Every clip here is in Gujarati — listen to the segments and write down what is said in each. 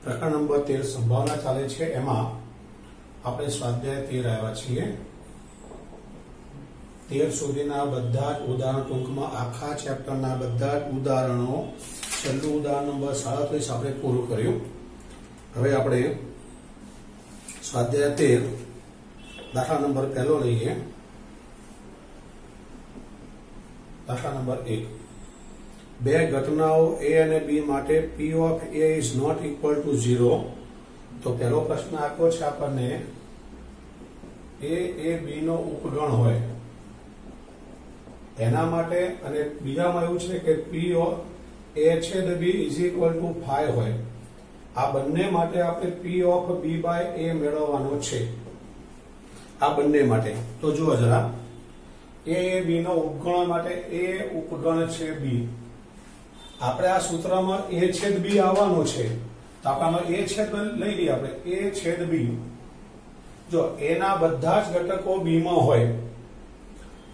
પ્રકરણ નંબર 13 સંભાવના ચાલે છે એમાં આપણે સ્વાધ્યાય 13 આવ્યા છીએ 13 સુધીના બધા જ ઉદાહરણ ટૂંકમાં આખા ચેપ્ટરના બધા જ ઉદાહરણો છેલ્લું ઉદાહરણ નંબર 37 આપણે પૂરું કર્યું। હવે આપણે સ્વાધ્યાય 13 દાખલા નંબર પહેલો લઈએ। દાખલા નંબર 1 બે ઘટનાઓ A અને B માટે P of A is not equal to 0 તો પહેલો પ્રશ્ન આપ્યો છે આપણને A એ B નો ઉપગણ હોય એના માટે અને બીજામાં એવું છે કે P of A છેદ B is equal to 5 હોય। આ બંને માટે આપણે P of B by A મેળવવાનો છે। આ બંને માટે તો જુઓ જરા A એ B નો ઉપગણ માટે A ઉપગણ છે B આપણે આ સૂત્રમાં A છેદ B આવવાનો છે તો આપણે A છેદ લઈ લઈએ આપણે A છેદ B જો A ના બધા જ ઘટકો B માં હોય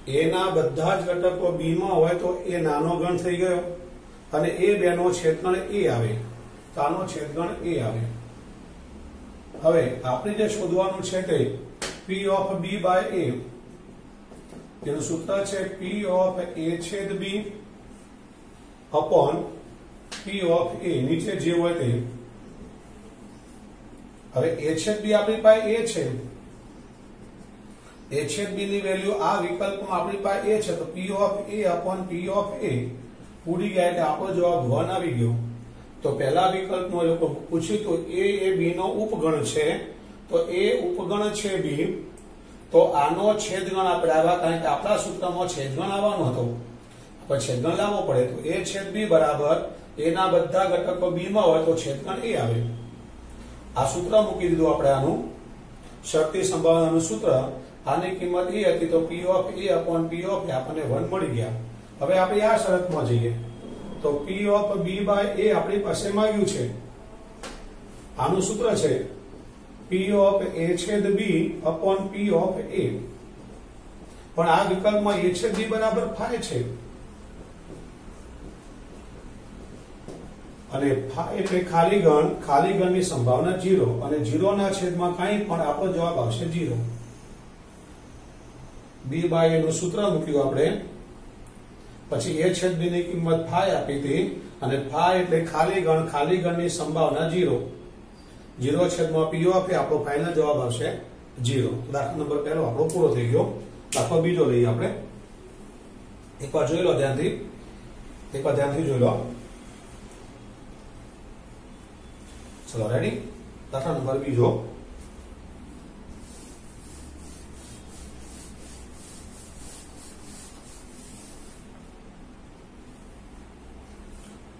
A ના બધા જ ઘટકો B માં હોય તો A નાનો ગણ થઈ ગયો અને A બે નો છેદગણ A આવે તો આનો છેદગણ A આવે। હવે આપણે જે શોધવાનું છે તે P of B by A તેનું સૂત્ર છે P of A છેદ B upon P of A नीचे जे હોય તે હવે A છેદ B આપણી પાસે A છે A છેદ B ની વેલ્યુ આ વિકલ્પમાં આપણી પાસે A છે તો P of A upon P of A ઉડી ગયા એટલે આપણો જવાબ 1 આવી ગયો। તો પહેલા વિકલ્પમાં લોકો પૂછ્યું તો A એ B નો ઉપગણ છે તો A ઉપગણ છે B તો આનો છેદગણ આપણે આવ્યા કારણ કે આપણા સૂત્રમાં છેદગણ આવવાનો હતો पर छेदगण लावो पड़े तो A छेद B बराबर A ना बधा घटको B में होय तो छेदगण A आवे। आ सूत्र मूकी दीधुं आपणे आनुं शर्ती संभावनानुं सूत्र आनी किंमत ए हती तो P of A upon P of A आपणे 1 मळी गया। हवे आपणे आ शरतमां जईए तो P of B by A आपणी पासे माग्युं छे आनुं सूत्र छे P of A छेद B upon P of A पण आ विकल्पमां A छेद B बराबर 5 छे અને એટલે ખાલી ગણની સંભાવના 0 અને 0 ના છેદમાં કંઈ પણ આપણો જવાબ આવશે 0। B by A નું સૂત્ર મૂક્યું આપણે પછી A છેદ B ની કિંમત 5 આપી હતી અને 5 એટલે ખાલી ગણની સંભાવના 0 0 છેદમાં P of A આપણો ફાઇનલ જવાબ આવશે 0। દાખલા નંબર પહેલો આપણો પૂરો થઈ ગયો। દાખલો બીજો લઈએ આપણે એકવાર જોઈ લો ધ્યાનથી જોઈ લો। चलो रेडी दाखला नंबर बीजो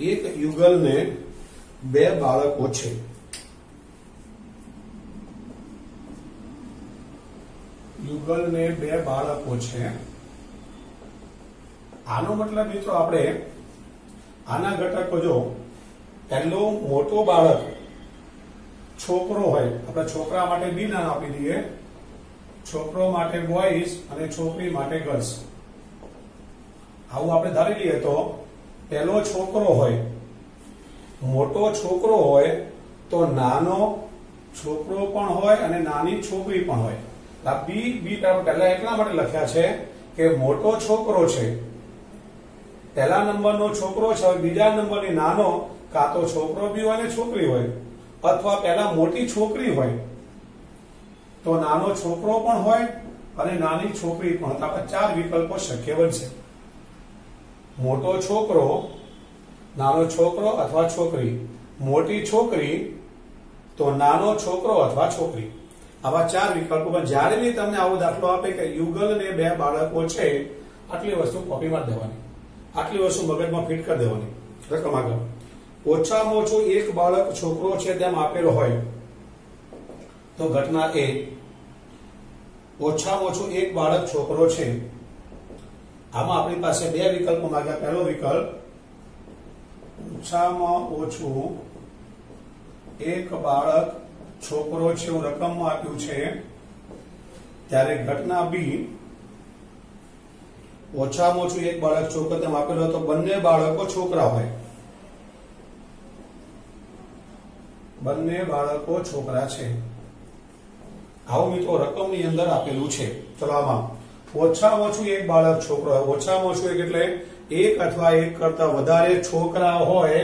एक युगल ने बे बाळको छे युगल ने बे बाळको छे आनो मतलब मित्रों आपणे आना घटको जो पहलो मोटो बाळक छोकरो होय આપણે છોકરા માટે બી નામ આપી દઈએ છોકરો માટે બોયઝ અને છોકરી માટે ગર્લ્સ આવું આપણે ધારી લઈએ તો પહેલો છોકરો હોય મોટો છોકરો હોય તો નાનો છોકરો પણ હોય અને નાની છોકરી પણ હોય આ બી પહેલા એટલા માટે લખ્યા છે કે મોટો છોકરો છે પહેલા નંબરનો છોકરો છે બીજા નંબરની નાનો કાં તો છોકરો બી હોય અને છોકરી હોય अथवा पहला मोटी छोकरी होय तो नानो छोकरो पण होय अने नानी छोकरी पण होय। आपणे 4 विकल्पो शक्य बनशे मोटो छोकरो नानो छोकरो अथवा छोकरी मोटी छोकरी तो नानो छोकरो अथवा छोकरी आवा 4 विकल्पो पण ज्यारे बी तमने आवो दाखलो आपे के युगल ने बे बाळको छे आटली वस्तु कॉपी मार देवानी आटली वस्तु मगजमां फिट कर देवानी रकम आगळ ओछामां ओछो एक बाळक छोकरो छे तेम आपेलो होय तो घटना ए ओछामां ओछो एक बाळक छोकरो छे आमां आपणी पासे बे विकल्पो माग्या। पहेलो विकल्प ओछामां ओछो एक बाळक छोकरो छे एवुं रकममां आप्युं छे त्यारे घटना बी ओछामां ओछो एक बाळक छोकरो तेम आपेलो तो बंने बाळको छोकरा होय બંને બાળકો છોકરા છે. આવું મિત્રો રકમની અંદર આપેલું છે. ચલો આમાં ઓછામાં ઓછું એક બાળક છોકરો હોય. ઓછામાં ઓછું એક એટલે એક અથવા એક કરતા વધારે છોકરા હોય.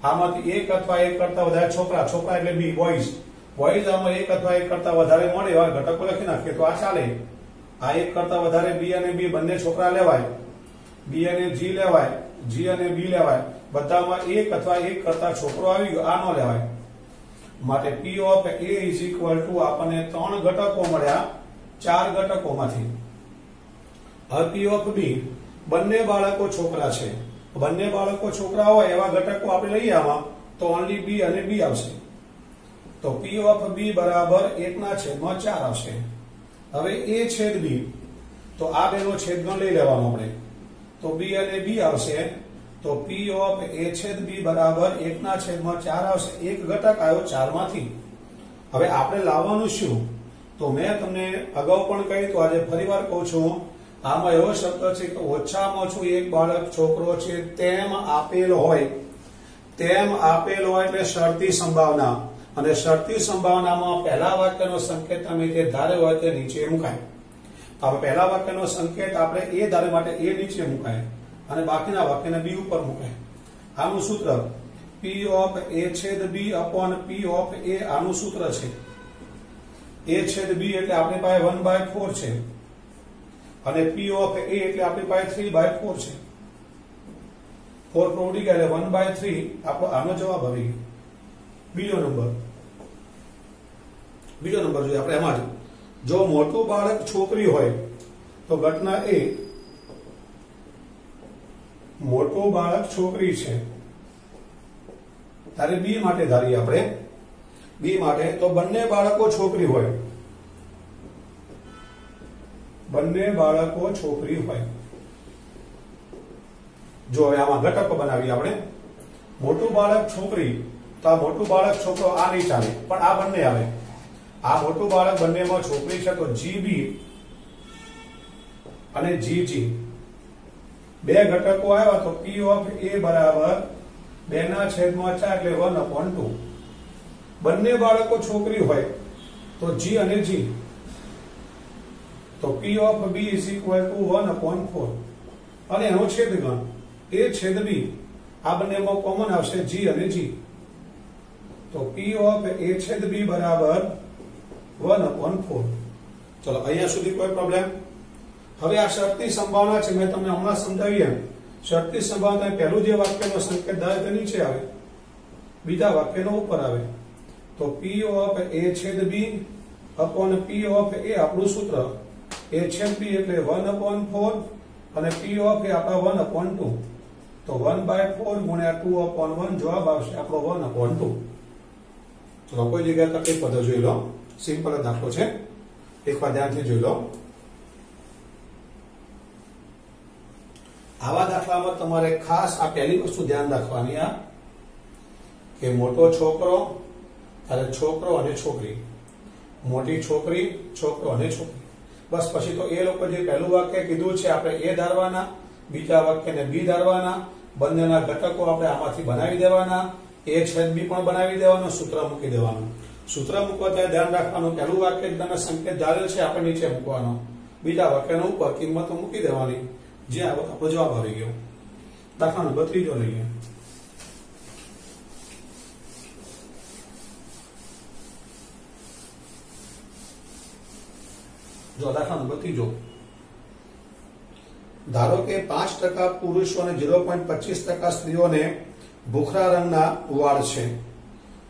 આમાંથી એક અથવા એક કરતા વધારે છોકરા, છોકરા એટલે બી બોયઝ, બોયઝ આમાં એક અથવા એક કરતા વધારે મળે એવા ઘટકો લખી નાખીએ તો આ ચાલે. આ એક કરતા વધારે બી અને બી બંને છોકરા લેવાય, બી અને જી લેવાય, જી અને બી લેવાય. બધામાં એક અથવા એક કરતા છોકરો આવી ગયો, આ ન લેવાય. માટે P of A is equal to આપણને 3 ઘટકો મળ્યા 4 ઘટકોમાંથી. હવે P of B બંને બાળકો છોકરા છે. બંને બાળકો છોકરા હોય એવા ઘટકો આપણે લઈએ આમાં તો ઓનલી B અને B આવશે. તો P of B બરાબર 1/4 આવશે. હવે A છેદ B, તો આ બેનો છેદગણ લઈ લેવાનો આપણે, તો B અને B આવશે. તો P of A છેદ B બરાબર 1/4 આવશે. એક ઘટક આવ્યો 4 માંથી. હવે આપણે લાવવાનું શું? તો મેં તમને અગાઉ પણ કહ્યું તો આજે ફરીવાર કહું છું, આમાં એવો શબ્દ છે કે ઓછામાં ઓછું એક બાળક છોકરો છે તેમ આપેલ હોય. તેમ આપેલ હોય એટલે શરતી સંભાવના, અને શરતી સંભાવનામાં પહેલા વાક્યનો સંકેત તમે જે ધારે હોય તે નીચે મુકાય. તો હવે પહેલા વાક્યનો સંકેત આપણે એ ધારે માટે એ નીચે મુકાય અને બાકીના વાક્યને બી ઉપર મુકાય. આનું સૂત્ર P of A છેદ B upon P of A, આનું સૂત્ર છે. A છેદ B એટલે આપણી પાસે 1/4 છે અને P of A એટલે આપણી પાસે 3/4 છે. 4 પ્રોડી ગયા એટલે 1/3 આપણો આનો જવાબ આવી ગયો. બીજો નંબર જોઈએ આપણે એમાં જ, જો મોટું બાળક છોકરી હોય તો ઘટના એ મોટું બાળક છોકરી છે ત્યારે બી માટે ધારીએ આપણે. બી માટે તો બંને બાળકો છોકરી હોય, બંને બાળકો છોકરી હોય. જો હવે આમાં ઘટકો બનાવીએ આપણે. મોટું બાળક છોકરી, તો આ મોટું બાળક છોકરો આ નહીં ચાલે, પણ આ બંને આવે. આ મોટું બાળક બંનેમાં છોકરી છે તો જીબી અને જીજી બે ઘટકો આવ્યા તો P of A બરાબર 2/4 એટલે 1/2. બંને બાળકો છોકરી હોય તો G અને G, તો P of B is equal to 1/4 અને એનો છેદગણ A છેદ B, આ બંનેમાં કોમન આવશે G અને G. તો P of A છેદ B બરાબર 1/4. ચલો અહીંયા સુધી કોઈ પ્રોબ્લેમ? હવે આ શરતી સંભાવના છે, મેં તમને હમણાં સમજાવી એમ. શરતી સંભાવના પહેલું જે વાક્યનો સંકેત ધારે તે નીચે આવે, બીજા વાક્યનો ઉપર આવે. તો P of A છેદ B upon P of A આપણું સૂત્ર A છેદ B એટલે 1/4 અને P of A આપણા 1/2. તો 1/4 ગુણ્યા 2/1 જવાબ આવશે આપણો 1/2. ચલો કોઈ જગ્યાએ તકલીફ પદ જોઈ લો, સિમ્પલ જ દાખલો છે, એકવાર ધ્યાનથી જોઈ લો. આવા દાખલામાં તમારે ખાસ આ પહેલી વસ્તુ ધ્યાન રાખવાની આ કે મોટો છોકરો અને છોકરો અને છોકરી, મોટી છોકરી, છોકરો અને છોકરી. બસ પછી તો એ લોકો જે પહેલું વાક્ય કીધું છે આપણે એ ધારવાના, બીજા વાક્યને બી ધારવાના, બંનેના ઘટકો આપણે આમાંથી બનાવી દેવાના, એ છેદ બી પણ બનાવી દેવાનો, સૂત્ર મૂકી દેવાનું. સૂત્ર મૂકવા ત્યારે ધ્યાન રાખવાનું પહેલું વાક્ય તમે સંકેત ધારેલ છે આપણે નીચે મૂકવાનો, બીજા વાક્યનો ઉપર કિંમતો મૂકી દેવાની, જે આપણો જવાબ આવી ગયો. દાખલા નંબર 3 લઈએ. જો દાખલા નંબર 3, ધારો કે 5% પુરુષો અને 0.25% સ્ત્રીઓને ભૂખરા રંગના વાળ છે.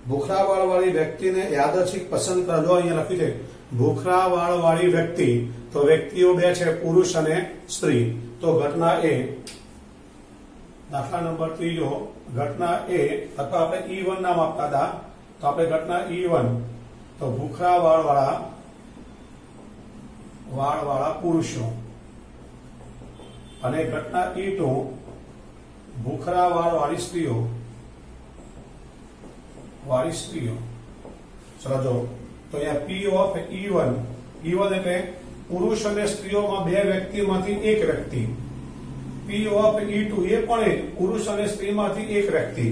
ભૂખરા વાળ વાળી વ્યક્તિને યાદચ્છિક પસંદ કરજો. અહીંયા લખ્યું છે ભૂખરા વાળ વાળી વ્યક્તિ, તો વ્યક્તિઓ બે છે પુરુષ અને સ્ત્રી. તો ઘટના એ, દાખલા નંબર 3 ઘટના એ, અથવા આપણે E1 નામ આપતા હતા તો આપણે ઘટના E1 તો ભૂખરા વાળ વાળા પુરુષો, અને ઘટના E2 ભૂખરા વાળ વાળી સ્ત્રીઓ. ચલો જો તો અહીંયા P of E1 એટલે પુરુષ અને સ્ત્રીઓમાં બે વ્યક્તિમાંથી એક વ્યક્તિ. P of E2 એ પણ પુરુષ અને સ્ત્રીમાંથી એક વ્યક્તિ.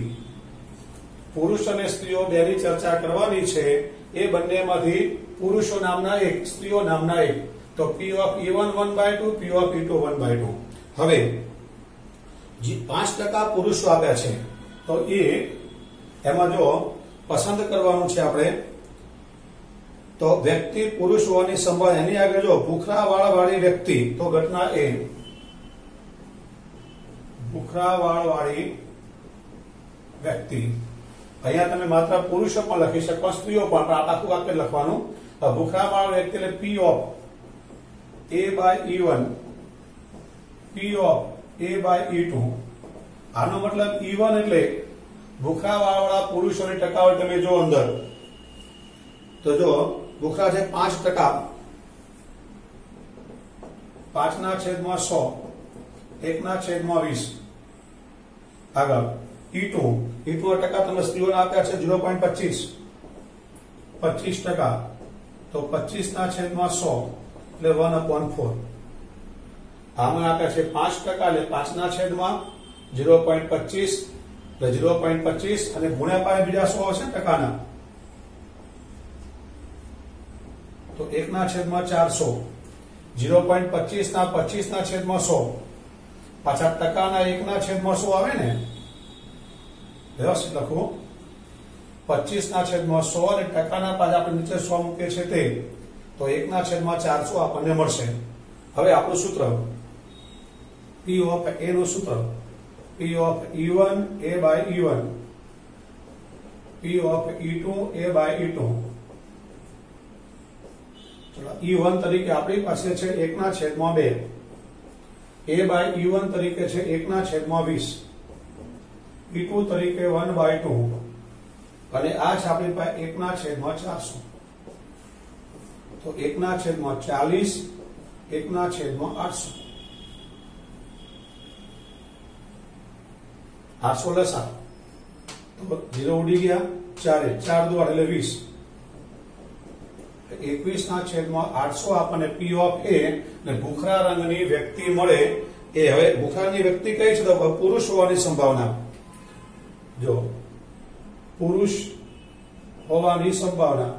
પુરુષ અને સ્ત્રીઓ બેની ચર્ચા કરવાની છે એ બંનેમાંથી પુરુષો નામના એક, સ્ત્રીઓ નામના એક. તો P of E1 1/2, P of E2 1/2. હવે 5% પુરુષો આપ્યા છે તો એમાં જો પસંદ કરવાનું છે આપણે તો વ્યક્તિ પુરુષ હોવાની સંભાવના એની આગળ જો ભૂખરાવાળ વાળી વ્યક્તિ તો ઘટના એ ભૂખરાવાળ વાળી વ્યક્તિ. અહીંયા તમે માત્ર પુરુષો પણ લખી શકો, સ્ત્રીઓ પણ આખું વાક્ય લખવાનું. ભૂખરાવાળ વ્યક્તિ એટલે P of A/E1, P of A/E2. આનો મતલબ E1 એટલે ભૂખરાવાળ વાળા પુરુષોની ટકાવારી તમે જો અંદર તો જો ભૂખરા છે 5%, 5/100, 1/20. આગળ E2 ટકા તમે સ્ત્રીઓને આપ્યા છે 0.25, 25%. તો 25/100 એટલે 1/4. આમાં આપ્યા છે 5% એટલે 5/0.25 એટલે 0.25 અને ગુણ્યા પાસે બીજા 100 હશે ટકાના તો 1/400. 0.25 ના 25/100 પાછા ટકાના 1/100 આવે ને, વ્યવસ્થિત લખો. 25/100 અને ટકાના પાછા આપણે નીચે 100 મૂકીએ છે તે તો 1/400 આપણને મળશે. હવે આપણું સૂત્ર P of A નું સૂત્ર P of E1 A/E1, P of E2 A/E2. E1 તરીકે આપણી પાસે છે 1/2, A/E1 તરીકે છે 1/20, E2 તરીકે 1/2 અને આ છે આપણી પાસે 1/400. તો 1/40, 1/800. 800 લસા તો 0 ઉડી ગયા, 4 2 એટલે 20. 21/800 આપણને P of A ને ભૂખરા રંગની વ્યક્તિ મળે. એ હવે ભૂખરાની વ્યક્તિ કઈ છે તો પુરુષ હોવાની સંભાવના. જો પુરુષ હોવાની સંભાવના,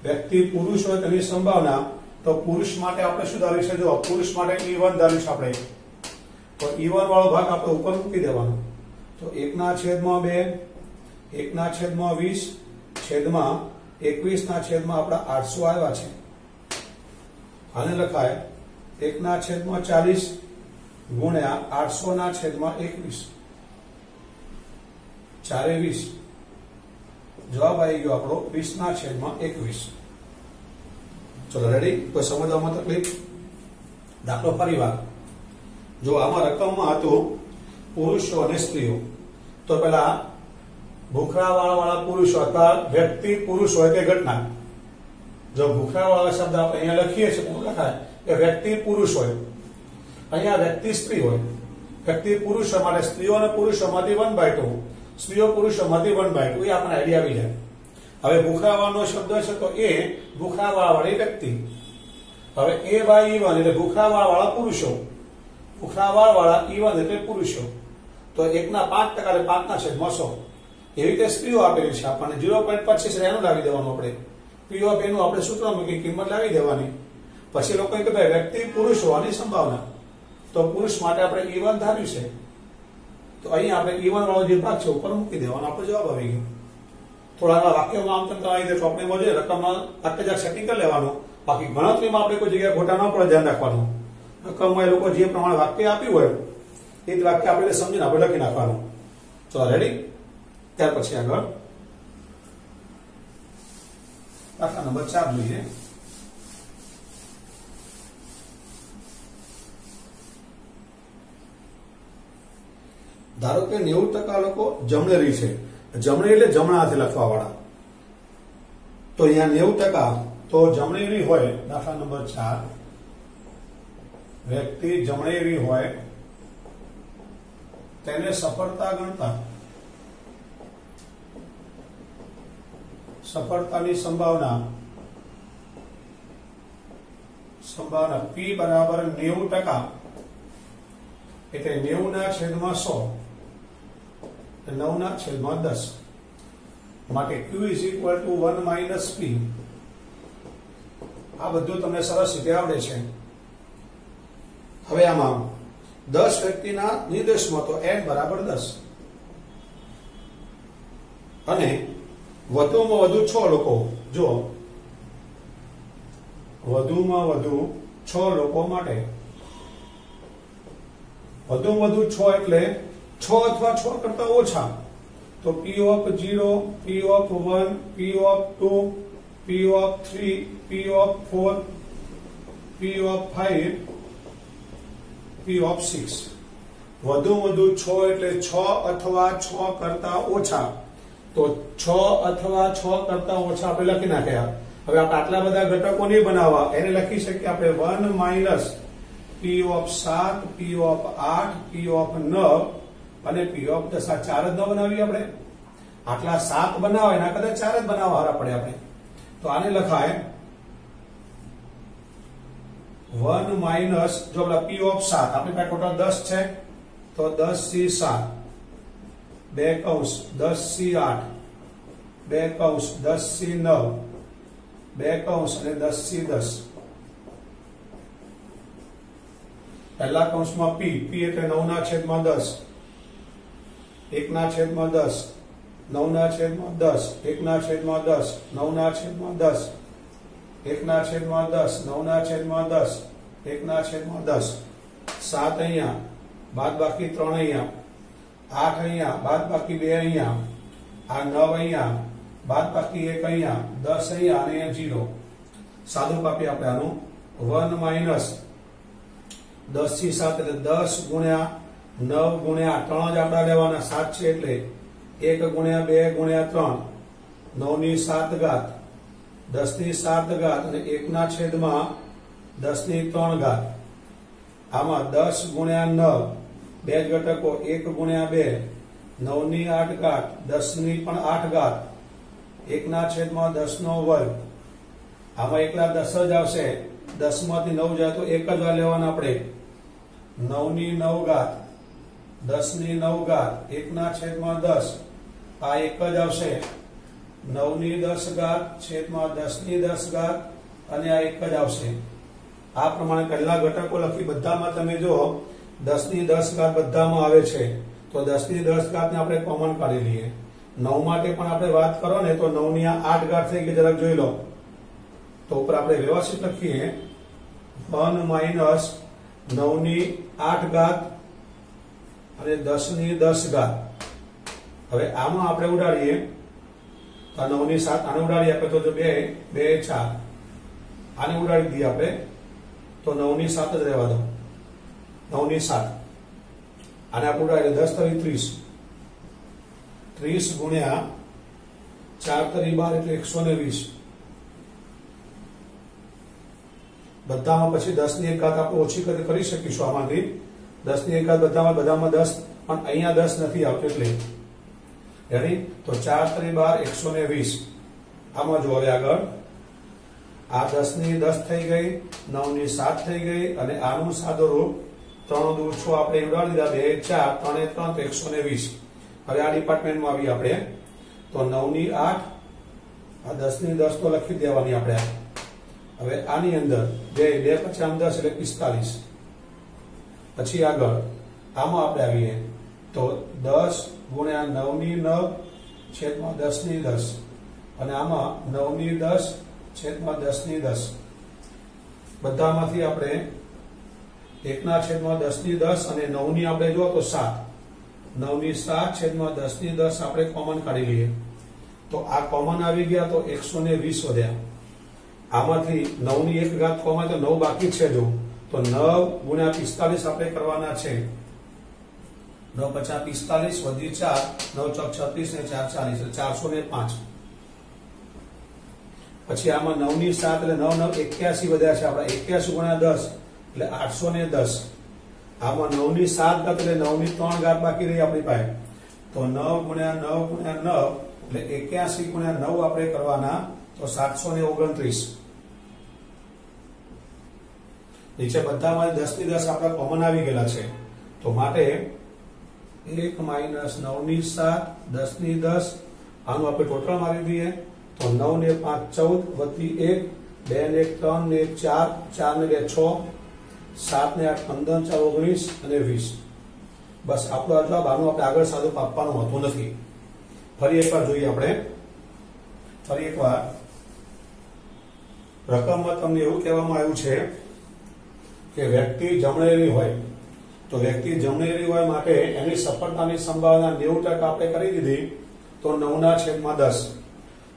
વ્યક્તિ પુરુષ હોય તેની સંભાવના. તો પુરુષ માટે આપણે શું ધારીશું? જો પુરુષ માટે E1 ધારીશું આપણે તો E1 વાળો ભાગ આપણે ઉપર મૂકી દેવાનો. તો 1/2, 1/20 છેદમાં 21/800 આવ્યા છે. આને લખાય 1/40 ગુણ્યા 800/21, 4 20. જવાબ આવી ગયો આપણો 20/21. ચલો રેડી? કોઈ સમજવામાં તકલીફ? દાખલો ફરીવાર જો આમાં રકમમાં હતું પુરુષો અને સ્ત્રીઓ તો પેલા ભૂખરાવાળા પુરુષો અથવા વ્યક્તિ પુરુષ હોય કે ઘટના. જો ભૂખરાવાળા શબ્દ આપણે અહીંયા લખીએ છીએ તો લખાય કે વ્યક્તિ પુરુષ હોય, અહીંયા વ્યક્તિ સ્ત્રી હોય. વ્યક્તિ પુરુષ માટે સ્ત્રીઓ અને પુરુષોમાંથી 1/2, સ્ત્રીઓ પુરુષોમાંથી 1/2 એ આપણને આઈડિયા આવી જાય. હવે ભૂખરાવાળાનો શબ્દ છે તો એ ભૂખરાવાળાવાળી વ્યક્તિ. હવે A/E1 એટલે ભૂખરાવાળા પુરુષો, ભૂખરાવાળા E1 એટલે પુરુષો. તો 1/5% એટલે 5/100. એવી રીતે સ્ત્રીઓ આપેલી છે આપણને 0.25 એનું લાવી દેવાનું. આપણે P of A નું આપણે સૂત્ર મૂકી કિંમત લાવી દેવાની. પછી લોકો કે ભાઈ વ્યક્તિ પુરુષ હોવાની સંભાવના તો પુરુષ માટે આપણે E1 ધાર્યું છે તો અહીં આપણે E1 વાળો જે ભાગ છે ઉપર મૂકી દેવાનો. આપણો જવાબ આવી ગયો. થોડા વાક્યમાં આમ તેમ કરાવી દે ચોપડીમાં જોઈએ રકમમાં વાક્ય સેટિંગ કરી લેવાનું. બાકી ગણતરીમાં આપણે કોઈ જગ્યાએ ખોટા ન પડે ધ્યાન રાખવાનું. રકમમાં એ લોકો જે પ્રમાણે વાક્ય આપ્યું હોય એ જ વાક્ય આપણે સમજીને આપણે લખી નાખવાનું. ચલો રેડી? ત્યાર પછી આગળ દાખલા નંબર 4 જોઈએ. ધારો કે 90% લોકો જમણેરી છે. જમણી એટલે જમણા હાથે લખવા વાળા. તો અહીંયા 90% તો જમણેરી હોય. દાખલા નંબર 4 વ્યક્તિ જમણેરી હોય તેને સફળતા ગણતા સફળતાની સંભાવના P બરાબર 90%. એટલે 90/100 9/10 માટે q = 1 - p. આ બધું તમને સરસ રીતે આવડે છે. હવે આમાં 10 વ્યક્તિના નિર્દેશમાં તો n = 10 અને વધુમાં વધુ 6 લોકો, જો વધુમાં વધુ 6 લોકો માટે વધુમાં વધુ 6 એટલે 6 અથવા 6 કરતા ઓછા, તો p of 0, p of 1, p of 2, p of 3, p of 4, p of 5, p of 6. વધુમાં વધુ 6 એટલે 6 અથવા 6 કરતા ઓછા, તો 6 અથવા 6 કરતા ઓછા આપણે લખી નાખ્યા. હવે આપણે આટલા બધા ઘટકો નહીં બનાવવા, એને લખી શકીએ આપણે 1 - p of 7, p of 8, p of 9 અને p of 10. આ 4 જ ન બનાવીએ આપણે? આટલા 7 બનાવે એના કદાચ 4 જ બનાવવા હારા પડે આપણે. તો આને લખાય 1 - જો આપણા p of 7, આપણી પાસે ટોટલ 10 છે, તો 10c7, 2 કૌંસ 10c8, 2 કૌંસ 10c9, 2 કૌંસ અને 10c10. પહેલા કૌંસમાં p એટલે 9/10, 1/10, 9/10, 1/10, 9/10, 1/10, 9/10, 1/10, 7 અહીંયા, બાદબાકી 3 અહીંયા, 8 અહીંયા, બાદબાકી 2 અહીંયા, આ 9 અહીંયા, બાદબાકી 1 અહીંયા, 10 અહીંયા અને અહીંયા 0. સાદું કાપી આપણે આનું 1 - 10c7 એટલે 10 ગુણ્યા 9 ગુણ્યા 3 જ આંકડા લેવાના, 7 છે એટલે 1 ગુણ્યા 2 ગુણ્યા 3, 9/7 ઘાત, 10/7 ઘાત અને 1/10/3 આમાં 10 ગુણ્યા 9, બે જ ઘટકો, 1 ગુણ્યા 2, 9/8 ઘાત, 10/8 ઘાત, 1/10/2. આમાં એકલા 10 જ આવશે, 10 માંથી 9 જાય તો એક જ વાર લેવાના આપણે. 9/9 ઘાત, 10/9 ઘાત, 1/10, આ એક જ આવશે. 9/10 ઘાત, 10/10 ઘાત અને આ એક જ આવશે. આ પ્રમાણે પહેલા ઘટકો લખી બધામાં તમે જો 10/10 ઘાત બધામાં આવે છે, તો 10/10 ઘાત ને આપણે કોમન કાઢી લઈએ. 9 માટે પણ આપણે વાત કરો ને તો 9/8 ઘાત થઈ ગઈ, જરાક જોઈ લો. તો ઉપર આપણે વ્યવસ્થિત લખીએ 1 - 9/8 ઘાત અને 10/10 ઘાત. હવે આમાં આપણે ઉડાડીએ તો 9/7 આને ઉડાડી આપે તો 2 2 4, આને ઉડાડી દઈએ આપણે તો 9/7 જ રહેવા દો. 9/7 આને આપણે ઉડાડીએ 10 × 30, 30 ગુણ્યા 4 × 12 એટલે 120. બધામાં પછી 10 ની 1 ઘાત આપણે ઓછી કરી શકીશું આમાંથી. 10 ની 1 ઘાત બધામાં 10, પણ અહીંયા 10 નથી આવતો એટલે રેડી. તો 4 × 12 120. આમાં જો હવે આગળ આ 10/10 થઈ ગઈ, 9/7 થઈ ગઈ અને આનું સાદો રૂપ 3 × 6 આપણે ઉડાડી દીધા, 2 4 3 3 તો 120. હવે આ ડિપાર્ટમેન્ટમાં આવી આપણે તો 9/8, આ 10/10 તો લખી દેવાની આપણે. હવે આની અંદર 2 2 × 5 = 10 એટલે 45. પછી આગળ આમાં આપણે આવીએ તો 10 ગુણ્યા 9/9 છેદમાં 10/10 અને આમાં 9/10 છેદમાં 10/10. બધામાંથી આપણે 1/10/10 અને 9 ની આપણે જો તો 7, 9/7 છેદમાં 10/10 આપણે કોમન કાઢી લઈએ તો આ કોમન આવી ગયા તો 120 વધ્યા. આમાંથી 9 ની 1 ઘાત કોમન તો 9 બાકી છે, જો તો 9 ગુણ્યા 45 આપણે કરવાના છે. 9 × 5 = 45 વધી 4, 9 × 36 ને 4 40 એટલે 405. પછી આમાં 9/7 એટલે 9 9 81 વધ્યા છે આપડા, 81 ગુણ્યા 10 એટલે 810. આમાં 9/7 ઘાત એટલે 9 ની 3 ઘાત બાકી રહી આપણી પાસે, તો 9 ગુણ્યા 9 ગુણ્યા 9 એટલે 81 ગુણ્યા 9 આપણે કરવાના તો 729. નીચે બધામાં 10/10 આપણા કોમન આવી ગયેલા છે. તો માટે 1 માઇનસ 9 ની 7 10 ની 10 આનું આપણે ટોટલ મારી દઈએ તો 9 ને 5 14 વધી 1 2 ને 3 ને 4 4 ને 2 6 7 ને 8 15 4 19 અને 20 બસ આપણો આ જવાબ આનું આપણે આગળ સાદું આપવાનું હોતું નથી ફરી એકવાર જોઈએ આપણે ફરી એકવાર રકમમાં તમને એવું કહેવામાં આવ્યું છે કે વ્યક્તિ જમણેરી હોય તો વ્યક્તિ જમણેરી હોય માટે એની સફળતાની સંભાવના 90% આપણે કરી દીધી તો 9/10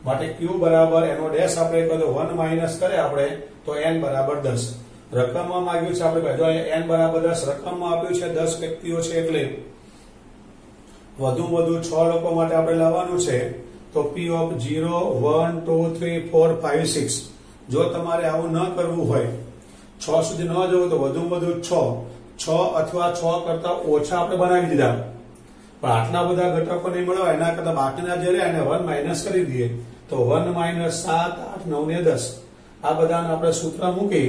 માટે q બરાબર એનો ડેશ આપણે કર્યો 1 માઈનસ કરે આપણે તો n બરાબર 10 રકમમાં માંગ્યું છે આપણે જો n બરાબર 10 રકમમાં આપ્યું છે 10 વ્યક્તિઓ છે એટલે વધુ 6 લોકો માટે આપણે લાવવાનું છે તો p ઓફ 0 1 2 3 4 5 6 જો તમારે આવું ન કરવું હોય 6 સુધી ન જવું તો વધુ 6 અથવા 6 કરતા ઓછા આપણે બનાવી દીધા પણ આટલા બધા ઘટકો નહીં મળે એના કરતા બાકીના જે રહ્યા એને 1 માઈનસ કરી દઈએ તો 1 માઈનસ 7 8 9 ને 10 આ બધાને આપણે સૂત્ર મૂકી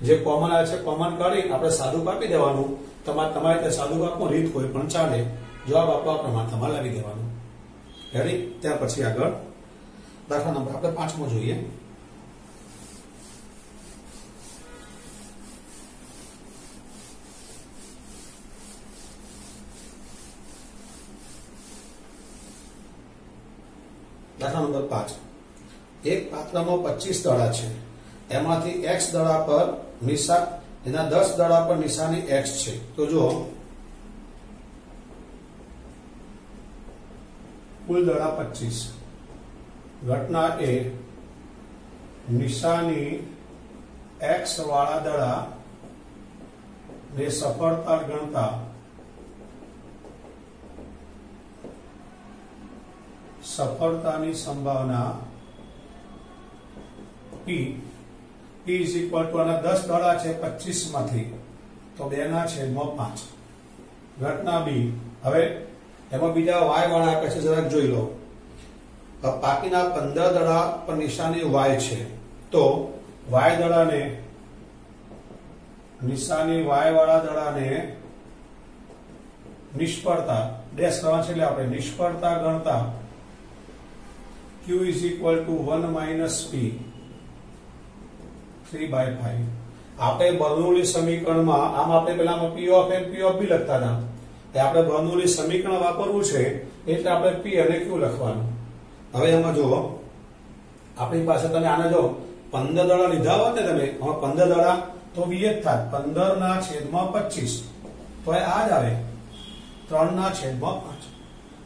જે કોમન આવે છે કોમન કરી આપણે સાદું કાપી દેવાનું તમારે તે સાદું કાપવું રીત હોય પણ ચાલે જવાબ આપવા પ્રમાણે તમારે લાવી દેવાનું રેડી ત્યાર પછી આગળ દાખલા નંબર આપણે 5મો જોઈએ દાખલા નંબર 5 એક પાત્રમાં 25 દડા છે એમાંથી x દડા પર નિશાન એના 10 દડા પર નિશાની x છે તો જો કુલ દડા 25 ઘટના એ નિશાની x વાળા દડા ને સફળતા ગણતા સફળતાની સંભાવના p is equal to આના 10 દડા છે 25 માંથી તો 2/5 ઘટના b હવે એમાં બીજા y વાળા આપે છે જરાક જોઈ લો બાકીના 15 દડા પર નિશાની y છે તો y દડાને નિશાની y વાળા દડાને નિષ્ફળતા ડેશ કરવાનું છે એટલે આપણે નિષ્ફળતા ગણતા q is equal to 1 minus p 3/5 આપણે બર્નોલી સમીકરણમાં આમ આપણે પેલામાં p of n p of b લખતા હતા એ આપણે બર્નોલી સમીકરણ વાપરવું છે એટલે આપણે p અને q લખવાનું હવે એમાં જો આપણી પાસે તમે આને જો 15 દડા લીધા હોત ને તમે આમાં 15 દડા તો b જ થાત 15/25 તો આ જ આવે 3/5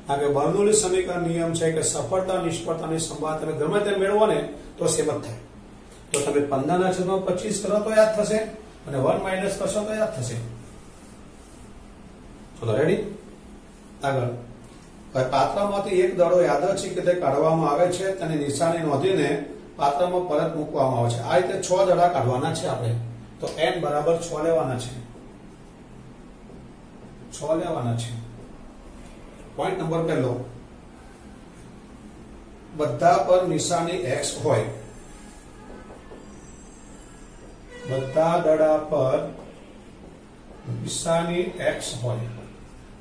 આગળ બર્નોલી સમીકરણ નિયમ છે કે સફળતા નિષ્ફળતાની સંભાવના તમે ગમે તે મેળવો ને તો સેમ જ થાય તો તમે 15/25 કરો તો યાદ થશે અને 1 માઈનસ કરશો તો યાદ થશે ચલો રેડી આગળ હવે પાત્રમાંથી એક દડો યાદચ્છિક રીતે કાઢવામાં આવે છે તેની નિશાની નોંધીને પાત્રમાં પરત મૂકવામાં આવે છે આ રીતે 6 દડા કાઢવાના છે આપણે તો n બરાબર 6 લેવાના છે 6 લેવાના છે પોઈન્ટ નંબર પહેલો બધા પર નિશાની x હોય બધા દડા પર નિશાની x હોય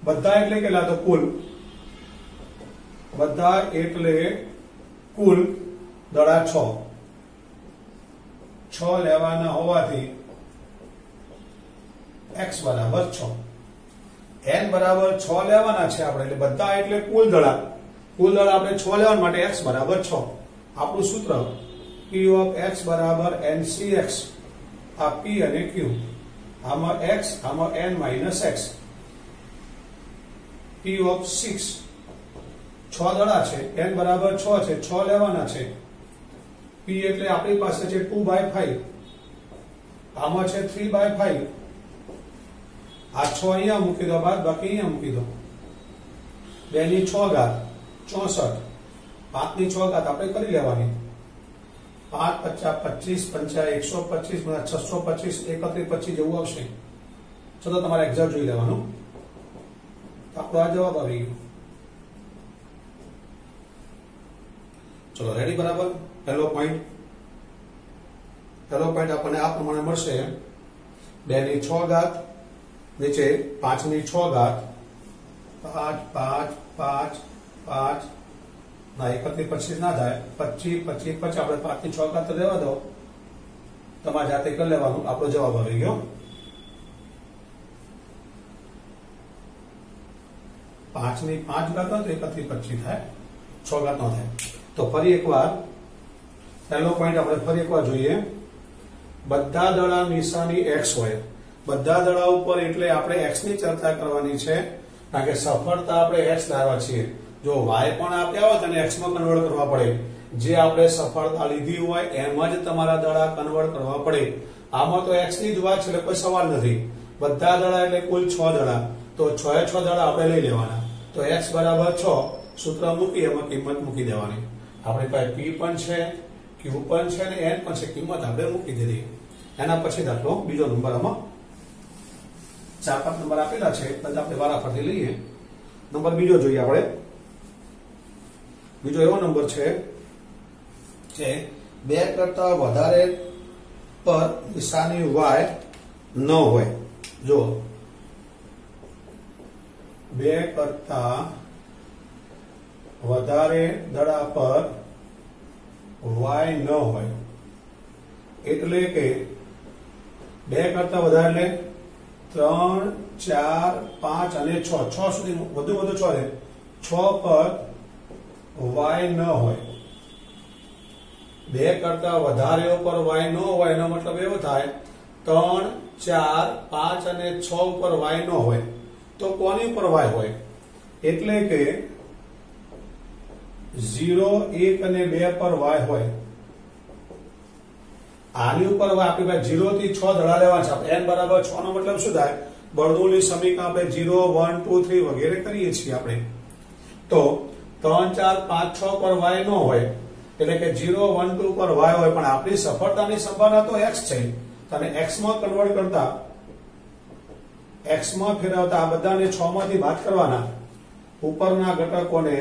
બધા એટલે કેટલા તો કુલ બધા એટલે કુલ દડા 6 લેવાના હોવાથી x બરાબર 6 n બરાબર 6 લેવાના છે આપણે એટલે બધા એટલે કુલ દડા આપણે 6 લેવા માટે x બરાબર 6 આપણું સૂત્ર p of x બરાબર ncx આ p અને q આમાં x આમાં n minus x p of 6 6 દડા છે n બરાબર 6 છે 6 લેવાના છે p એટલે આપણી પાસે છે 2/5 આમાં છે 3/5 આ 6 અહીંયા મૂકી દો બાદ બાકી અહીંયા મૂકી દો 2 ની 6 ઘાત 64 5 ની 6 ઘાત આપણે કરી લેવાની 5 50 25 125 625 31 જેવું આવશે ચલો તમારે એક્ઝેક્ટ જોઈ લેવાનું આપણો આ જવાબ આવી ગયો ચલો રેડી બરાબર પહેલો પોઈન્ટ આપણને આ પ્રમાણે મળશે 2 ની 6 ઘાત નીચે 5 ની 6 ઘાત 5 5 5 5 ના 31 ના થાય 25 25 25 આપણે 5 ની 6 ઘાત તો રહેવા દો, તમારે જાતે કરી લેવાનું. આપણો જવાબ આવી ગયો 5 ની 5 ઘાત હોય તો 31 25 થાય, 6 ઘાત ન થાય. તો ફરી એકવાર પહેલો પોઈન્ટ આપણે ફરી એકવાર જોઈએ. બધા દડા નિશાની x હોય, બધા દડા ઉપર એટલે આપણે x ની ચર્ચા કરવાની છે, કારણ કે સફળતા આપણે x ધારવા છીએ. જો y પણ આપ્યા હોય તેને x માં કન્વર્ટ કરવા પડે. જે આપણે સફળતા લીધી હોય એમ જ તમારા દડા કન્વર્ટ કરવા પડે. આમાં તો x ની જ વાત છે એટલે કોઈ સવાલ નથી. બધા દડા એટલે કુલ 6 દડા, તો 6 એ 6 દડા આપણે લઈ લેવાના. તો x બરાબર 6 સૂત્ર મૂકી એમાં કિંમત મૂકી દેવાની. આપણી પાસે p પણ છે, q પણ છે અને n પણ છે, કિંમત આપણે મૂકી દીધી. એના પછી દાખલો બીજો નંબર આમાં 4-5 નંબર આપેલા છે, બધા આપણે વારાફરતી લઈએ. નંબર બીજો જોઈએ આપણે. બીજો એવો નંબર છે કે 2 કરતા વધારે પર નિશાની y ન હોય. જો 2 કરતા વધારે દડા પર y ન હોય એટલે કે 2 કરતા વધારે એટલે 3 4 5 અને 6 સુધી વધુ 6 છે. 6 પર y ન હોય. 2 કરતા વધારે ઉપર y ન હોય એનો મતલબ એવો થાય 3 4 5 અને 6 ઉપર y ન હોય. તો કોની ઉપર y હોય? એટલે કે 0 1 અને 2 પર y હોય. આની ઉપર આપણી પાસે 0 થી 6 દડા લેવા છે. n બરાબર 6 નો મતલબ શું થાય? બર્નોલી સમીકરણ આપણે 0 1 2 3 વગેરે કરીએ છીએ આપણે. તો 3 4 5 6 પર y ન હોય એટલે કે 0 1 2 પર y હોય, પણ આપણી સફળતાની સંભાવના તો x છે. અને x માં કન્વર્ટ કરતા x માં ફેરવતા આ બધાને 6 માંથી બાદ કરવાના. ઉપરના ઘટકોને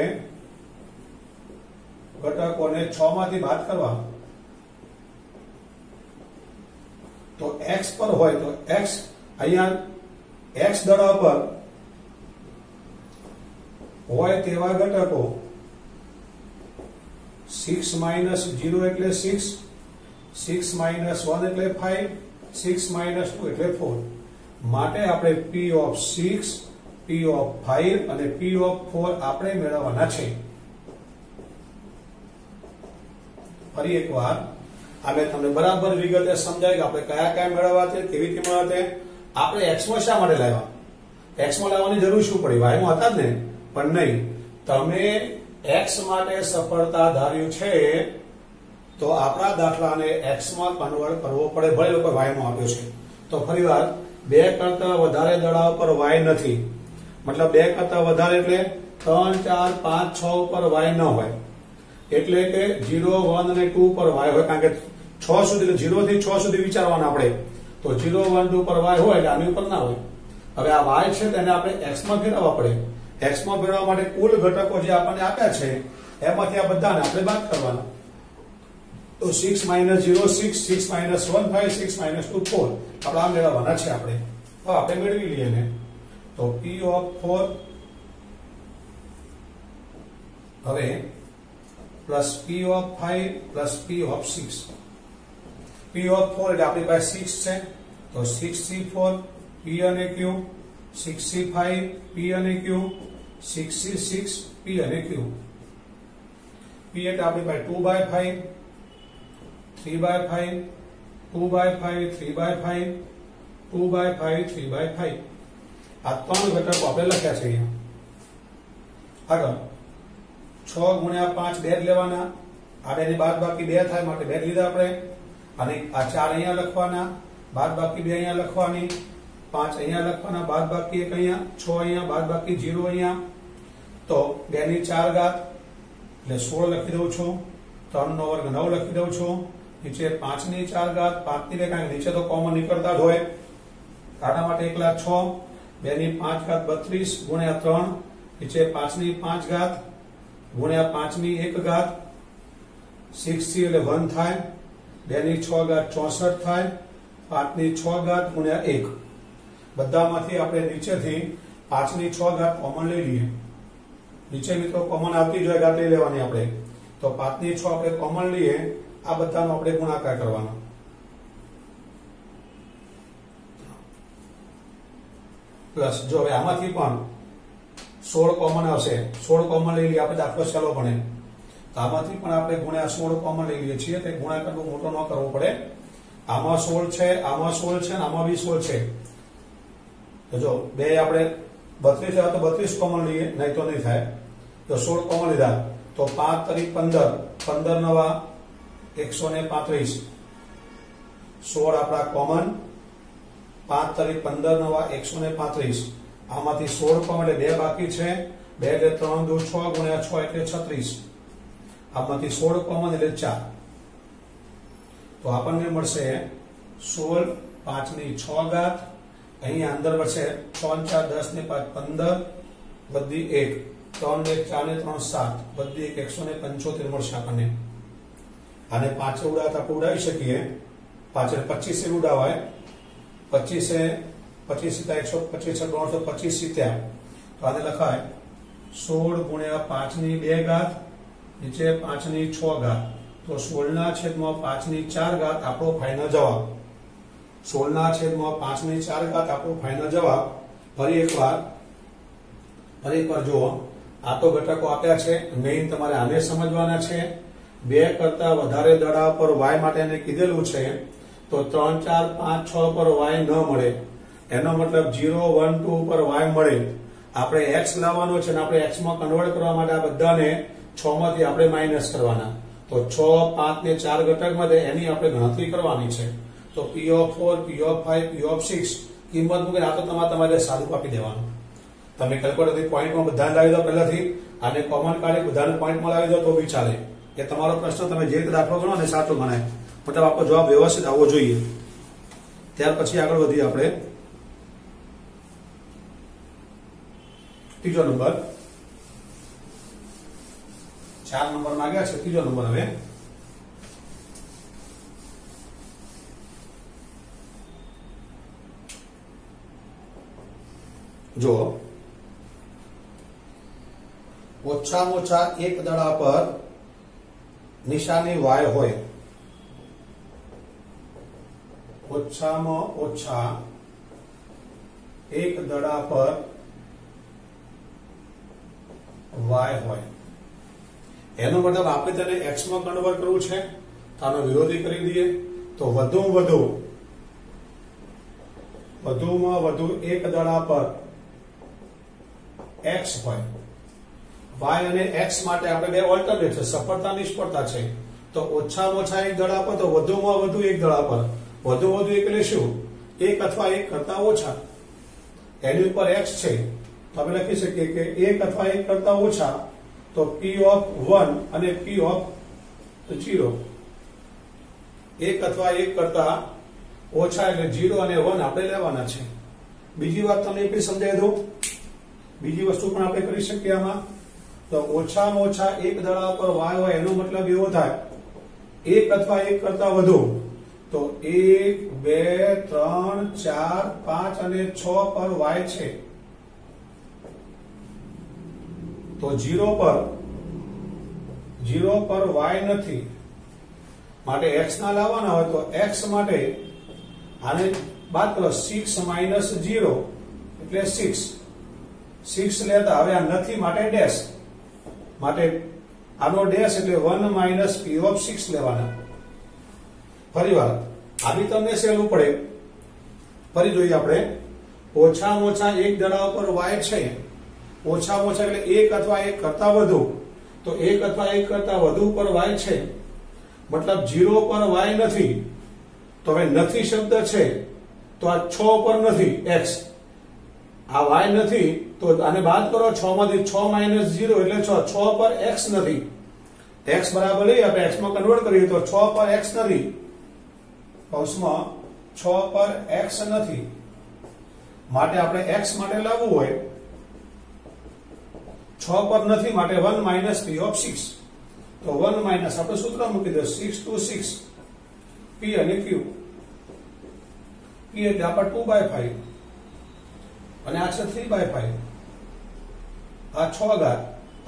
6 માંથી બાદ કરવા. તો x પર હોય તો x અહીંયા x દડા પર હોય તેવા ઘટકો 6 minus 0 એટલે 6, 6 minus 1 એટલે 5, 6 minus 2 એટલે 4. માટે આપણે p of 6, p of 5 અને p of 4 આપણે મેળવવાના છે. ફરી એકવાર આપણે તમને બરાબર વિગતે સમજાય કે આપણે કયા કયા મેળવવા છે, કેવી રીતે મેળવવા છે. આપણે x માં શા માટે લાવ્યા? x માં લાવવાની જરૂર શું પડી? y માં હતા જ ને, પણ નહીં. તમે x માટે સફળતા ધાર્યું છે તો આપણા દાખલાને x માં કન્વર્ટ કરવો પડે, ભલે લોકો y માં આપ્યો છે. તો ફરીવાર 2 કરતા વધારે દડા ઉપર y નથી, મતલબ 2 કરતા વધારે એટલે 3 4 5 6 ઉપર y ન હોય. એટલે કે 0 1 અને 2 પર y હોય, કારણ કે 6 સુધી 0 થી 6 સુધી વિચારવાના આપણે. તો 0 1 2 પર y હોય એટલે આની ઉપર ના હોય. હવે આ y છે તેને આપણે x માં ફેરવવા પડે. x માં ફેરવવા માટે કુલ ઘટકો જે આપણને આપ્યા છે એમાંથી આ બધાને આપણે બાદ કરવાના. તો 6 minus 0 6, 6 minus 1 5, 6 minus 2 4 આપણે આ મેળવવાના છે આપણે. હવે આપણે મેળવી લઈએ ને. તો p of 4 હવે plus p of 5 plus p of 6. p of 4 એટલે આપણી પાસે 6 છે, તો 6c4 p અને q, 6c5 p અને q, 6c6 p અને q. p એટલે આપણી પાસે 2/5, 3/5, 2/5, 3/5, 2/5, 3/5. આ ત્રણ ઘટકો આપણે લખ્યા છે અહીંયા. આગળ 6 ગુણ્યા 5 2 લેવાના. આ બેની બાદબાકી 2 થાય માટે 2 લીધા આપણે. અને આ 4 અહીંયા લખવાના, બાદબાકી 2 અહીંયા લખવાની, 5 અહીંયા લખવાના, બાદબાકી 1 અહીંયા, 6 અહીંયા, બાદબાકી 0 અહીંયા. તો 2 ની 4 ઘાત એટલે 16 લખી દઉં છું. 3 નો વર્ગ 9 લખી દઉં છું. નીચે 5 ની 4 ઘાત, 5 ની 2, કારણ કે નીચે તો કોમન નીકળતા જ હોય. આના માટે એકલા 6, 2 ની 5 ઘાત 32 ગુણ્યા 3, નીચે 5 ની 5 ઘાત ગુણ્યા 5 ની 1 ઘાત, 6c એટલે 1 થાય. 2 ની 6 ઘાત 64 થાય. 5 ની 6 ઘાત ગુણ્યા 1. બધામાંથી આપણે નીચેથી 5 ની 6 ઘાત કોમન લઈ લઈએ. નીચે મિત્રો કોમન આવતી જોઈએ ઘાત લઈ લેવાની આપણે. તો 5 ની 6 આપણે કોમન લઈએ, આ બધાનો આપણે ગુણાકાર કરવાનો. પ્લસ જો હવે આમાંથી પણ 16 કોમન આવશે, 16 કોમન લઈ લઈએ આપણે, દાખલો ચાલો ભણે. તો આમાંથી પણ આપણે ગુણ્યા 16 કોમન લઈ લઈએ છીએ, તો ગુણાકાર બહુ મોટો ન કરવો પડે. આમાં 16 છે, આમાં 16 છે, આમાં બી 16 છે. તો જો બે આપણે 32 આવે તો 32 કોમન લઈએ, નહીં તો નહીં થાય. તો 16 કોમન લીધા તો 5 તરી 15, 15 નવા 135. 16 આપણા કોમન, 5 તરી 15 નવા 135. આમાંથી 16 કોમન એટલે 2 બાકી છે, 2 એટલે 3 દુ 6 ગુણ્યા 6 એટલે 36. આમાંથી 16 કોમન એટલે 4. તો આપણને મળશે 16, 5 ની 6 ઘાત. અહીંયા અંદર મળશે 6 4 10 ને 5 15 વધી 1, 3 ને 4 ને 3 7 વધી 1 175 મળશે આપણને. આને 5 ઉડાવતા આપણે ઉડાવી શકીએ. 5 એટલે 25 ઉડાવાય. 25 125 325 70. તો આને લખાય 16 ગુણ્યા 5 ની 2 ઘાત નીચે 5 ની 6 ઘાત. તો 16 ના છેદમાં 5 ની 4 ઘાત આપણો ફાઇનલ જવાબ. 16 ના છેદમાં 5 ની 4 ઘાત આપણો ફાઇનલ જવાબ. ફરી એકવાર જુઓ, આ તો ઘટકો આપ્યા છે, મેઇન તમારે આને સમજવાના છે. 2 કરતા વધારે દડા પર y માટે કીધેલું છે, તો 3 4 5 6 પર y ન મળે. એનો મતલબ 0 1 2 પર y મળે. આપણે x લાવવાનો છે, અને આપણે x માં કન્વર્ટ કરવા માટે આ બધાને 6 માંથી આપણે માઇનસ કરવાના. તો 6 5 ને 4 ઘટક માટે એની આપણે ગણતરી કરવાની છે. તો p of 4, p of 5, p of 6 કિંમત મૂકીને આ તો તમારે સાદું આપી દેવાનું. તમે કેલ્ક્યુલેટર પોઈન્ટમાં બધાને લાવી દો પહેલાથી, અને કોમન કાઢી બધાને પોઈન્ટમાં લાવી દો તો બી ચાલે. એ તમારો પ્રશ્ન, તમે જે રીતે દાખલો ગણો ને સાચો ગણાય, મતલબ આપણો જવાબ વ્યવસ્થિત આવવો જોઈએ. ત્યાર પછી આગળ વધીએ આપણે. ત્રીજો નંબર, 4 નંબર માંગ્યા છે. ત્રીજો નંબર હવે જો ઓછામાં ઓછા એક દડા પર નિશાની y હોય, ઓછામાં ઓછા એક દડા પર y હોય, એનો મતલબ આપણે તેને x માં કન્વર્ટ કરવું છે. તો આનો વિરોધી કરી દઈએ. તો વધુમાં વધુ એક દડા પર x હોય. y અને x માટે આપણે બે ઓલ્ટરનેટ છે, સફળતા નિષ્ફળતા છે. તો ઓછામાં ઓછા એક દડા પર, તો વધુમાં વધુ એક દડા પર. વધુ એક એટલે શું? 1 અથવા 1 કરતા ઓછા. એની ઉપર x છે, તો આપણે લખી શકીએ કે 1 અથવા 1 કરતા ઓછા, તો p of 1 અને p of 0. 1 અથવા 1 કરતા ઓછા એટલે 0 અને 1 આપણે લેવાના છે. બીજી વાત તમને એ સમજાવી દઉં. બીજી વસ્તુ પણ આપણે કરી શકીએ આમાં. તો ઓછામાં ઓછા એક દડા પર y હોય, એનો મતલબ એવો થાય 1 અથવા 1 કરતા વધુ. તો 1 2 3 4 5 અને 6 પર y છે. તો 0 પર y નથી, માટે x ના લાવવાના હોય. તો x માટે આને બાદ કરો. 6 માઇનસ 0 એટલે 6 લેતા હવે આ નથી માટે ડેશ, માટે આનો ડેશ એટલે 1 માઇનસ p of 6 લેવાના. ફરી વાર આ બી તમને સહેલું પડે. ફરી જોઈએ આપણે. ઓછામાં ઓછા એક દડા ઉપર y છે. ઓછામાં ઓછા એટલે 1 અથવા 1 કરતા વધુ. તો 1 અથવા 1 કરતા વધુ પર y છે, મતલબ 0 પર y નથી. તો હવે નથી શબ્દ છે, તો આ 6 પર નથી x, આ y નથી. તો આને બાદ કરો. 6 માંથી 6 માઇનસ 0 એટલે 6 પર x નથી. x બરાબર લઈએ આપણે, x માં કન્વર્ટ કરીએ તો 6 પર x નથી. કૌંસમાં 6 પર x નથી, માટે આપણે x માટે લાવવું હોય. 6 પર નથી માટે 1 માઇનસ p of 6. તો 1 માઇનસ આપણે સૂત્ર મૂકી દો. 6 to 6 p અને q. p એટલે આપણે 2/5. અને આ છે 3/5, આ 6 ઘાત,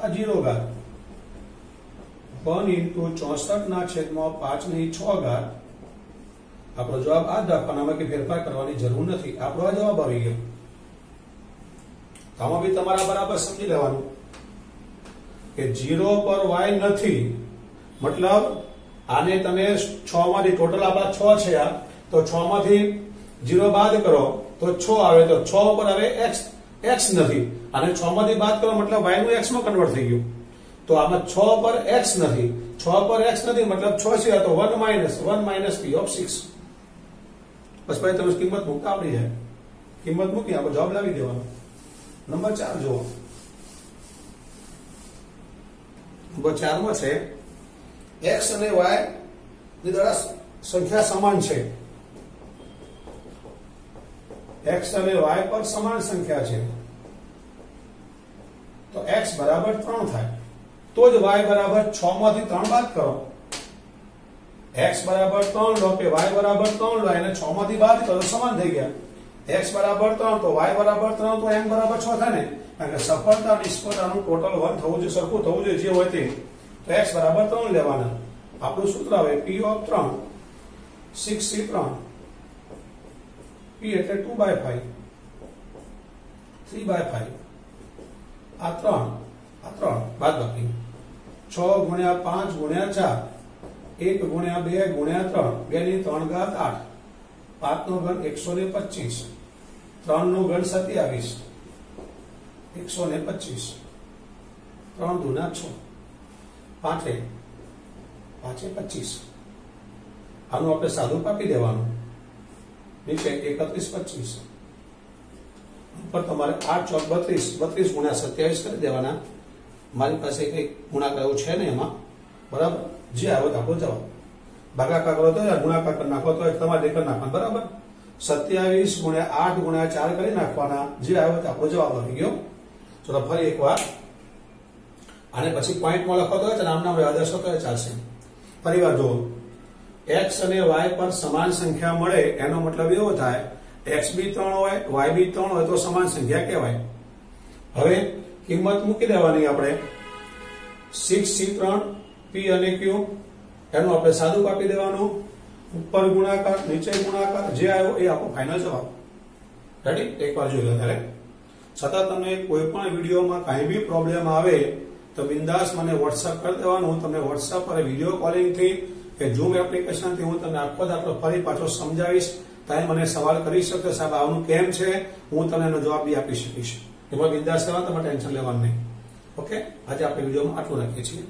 આ 0 ઘાત, 1 × 64/5 ઘાત. આપણો જવાબ આ દાખલામાં કે ફેરફાર કરવાની જરૂર નથી. આપણો આ જવાબ આવી ગયો. આમાં બી તમારા બરાબર સમજી લેવાનું કે 0 પર y નથી, મતલબ આને તમે 6 માંથી ટોટલ આપણા 6 છે, આ તો 6 માંથી 0 બાદ કરો તો 6 આવે, તો 6 ઉપર હવે x નથી, અને 6 માંથી બાદ કરો મતલબ y નું x માં કન્વર્ટ થઈ ગયું. તો આમાં 6 પર x નથી, 6 પર x નથી મતલબ 6 છે, તો 1 - p of 6. બસ ભાઈ તમે કિંમત મૂકતા આવડી જાય, કિંમત મૂકી આપણે જવાબ લાવી દેવાનો. નંબર 4 જુઓ. નંબર 4 માં છે x અને y ની દ્વારા સંખ્યા સમાન છે. x અને y પર સમાન સંખ્યા છે, તો x બરાબર 3 થાય, તો જ y બરાબર 6 માંથી 3 બાદ કરો. x બરાબર 3 લો કે y બરાબર 3 લો, એને 6 માંથી બાદ કરો તો સમાન થઈ ગયા. x બરાબર 3 તો y બરાબર 3 તો m બરાબર 6 થાય ને, કારણ કે સફળતા નિષ્ફળતાનું ટોટલ 1 થવું જોઈએ, સરખું થવું જોઈએ જે હોય તે. તો x બરાબર 3 લેવાના. આપણું સૂત્ર આવે p of 3 6c3, p એટલે 2/5, 3/5, આ 3 બાદબાકી 6 × 5 × 4, 1 × 2 × 3, 2 ની 3 ઘાત 8, 5 નો ઘન 125, 3 નો ઘન 27, 125, 3 દુના 6, 5 25. આનું આપણે સાદું કાપી દેવાનું. નીચે 31 25, ઉપર તમારે 8 ચોક 32, 32 × 27 કરી દેવાના. મારી પાસે કઈ ગુણાકાર એવું છે ને એમાં, બરાબર, જે આવે તો આપણો જવાબ. ભાગાકાર કરો તો ગુણાકાર કરી નાખો તો તમારે કરી નાખવાનું, બરાબર. 27 × 8 × 4 કરી નાખવાના, જે આવે તો આપણો જવાબ આવી ગયો. ચલો ફરી એકવાર, આને પછી પોઈન્ટમાં લખો તો નામ રહેવા દેશો તો ચાલશે. ફરી વાર જુઓ. x અને y પર સમાન સંખ્યા મળે એનો મતલબ એવો થાય x બી 3 હોય y બી 3 હોય તો સમાન સંખ્યા કહેવાય. હવે કિંમત મૂકી દેવાની આપણે. 6c3 p અને q, એનું આપણે સાદું કાપી દેવાનું. ઉપર ગુણાકાર, નીચે ગુણાકાર, જે આવ્યો એ આપણો ફાઇનલ જવાબ. રેડી? એકવાર જોઈ લો. ત્યારે છતાં તમને કોઈ પણ વિડીયોમાં કાંઈ બી પ્રોબ્લેમ આવે તો બિંદાસ મને WhatsApp કરી દેવાનું. હું તમને WhatsApp પર વિડીયો કોલિંગ થી કે Zoom એપ્લિકેશન થી હું તમને આખો દાખલો ફરી પાછો સમજાવીશ. તમે મને સવાલ કરી શકો સાહેબ આનું કેમ છે, હું તમને એનો જવાબ બી આપી શકીશ. એમાં બિંદાસ રહેવાનું, તમારે ટેન્શન લેવાનું નહીં. ઓકે, આજે આપણે વિડીયોમાં આટલું રાખીએ છીએ.